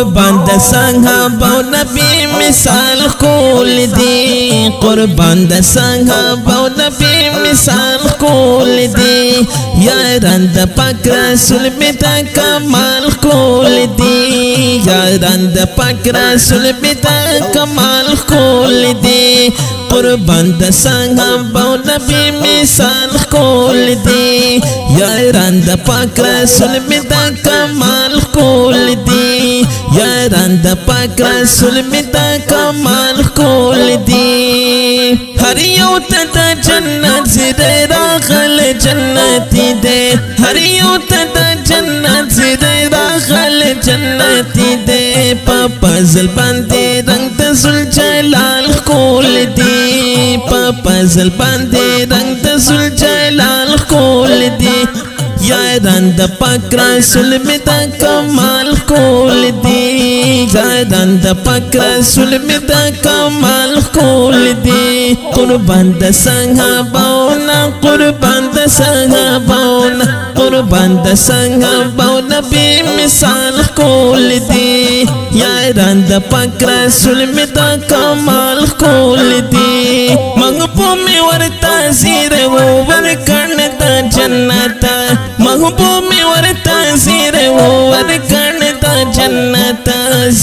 قربان د صحابه او نبی مثال کول دی قربان د صحابه او نبی مثال کول دی یاران د پاک رسول می دا کمال کول دی یاران د پاک رسول می دا کمال کول دی قربان د صحابه او نبی مثال کول دی یاران د پاک رسول می دا کمال کول دی یاران د پاک رسول می دا کمال کول دی هر یو ته د جنت زیری راغل جنتی دی هر یو ته د جنت زیری راغل جنتی دی په پزل باندې رنگ د ذوالجلال کول دی په پزل باندې رنگ د ذوالجلال کول دی یاران د پاک رسول می دا کمال کول دی یاران د پاک رسول می دا کمال کول دی قربان د صحابهونه قربان د صحابهونه قربان د صحابه نبی مثال کول دی یاران د پاک رسول می دا کمال کول دی محبوب می ورتا زیر و ورکن د جنت محبوب می ورتا زیر و ورکن د جنت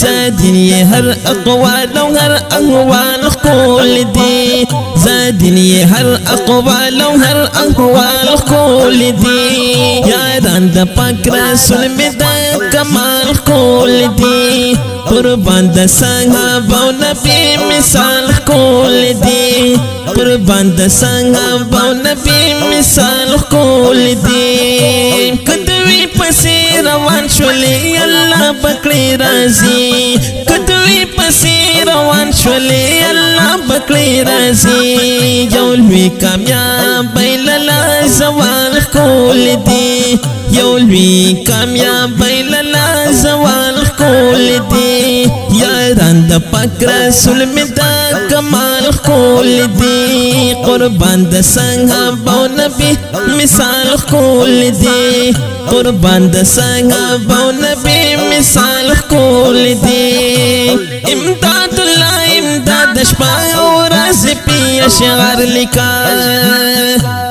زادین یہ ہر اقوال و ہر احوال کول دی زادین یہ ہر اقوال و ہر احوال کول دی یاران د پاک رسول می دا کمال کول دی قربان د صحابه او نبی مثال کول دی قربان د صحابه او نبی مثال کول دی کدوی پسې روان شولې الله پکړې راځي کدوی پسې روان شولې الله پکړې راځي یو لوی کامیاب لاله زوال کول دی یو لوی کامیاب لاله زوال کول دی یاران د پاک رسول می دا کمال کول دی قربان د صحابه او نبی مثال کول دی قربان د صحابه او نبی مثال کول دی امداد الله امداد شپه او ورځ پی اشعار لیکا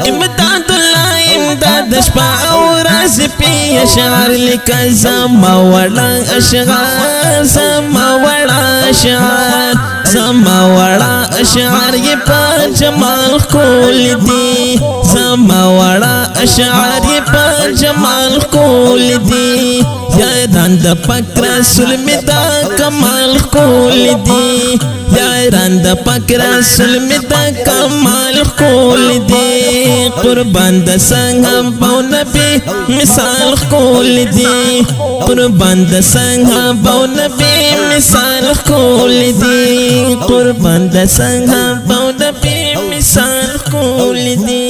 امداد الله امداد شپه او ورځ پی اشعار لیکا زما وړا اشعار زما وړا اشعار زما وړا اشعار یې په جمال کول دی زما وړا اشعار یې په جمال کول دی یاران د پاک رسول می دا کمال کول دی یاران د پاک رسول می دا کمال کول دی قربان د صحابه او نبی مثال کول دی قربان د صحابه او نبی مثال کول دی قربان د صحابه او نبی مثال کول دی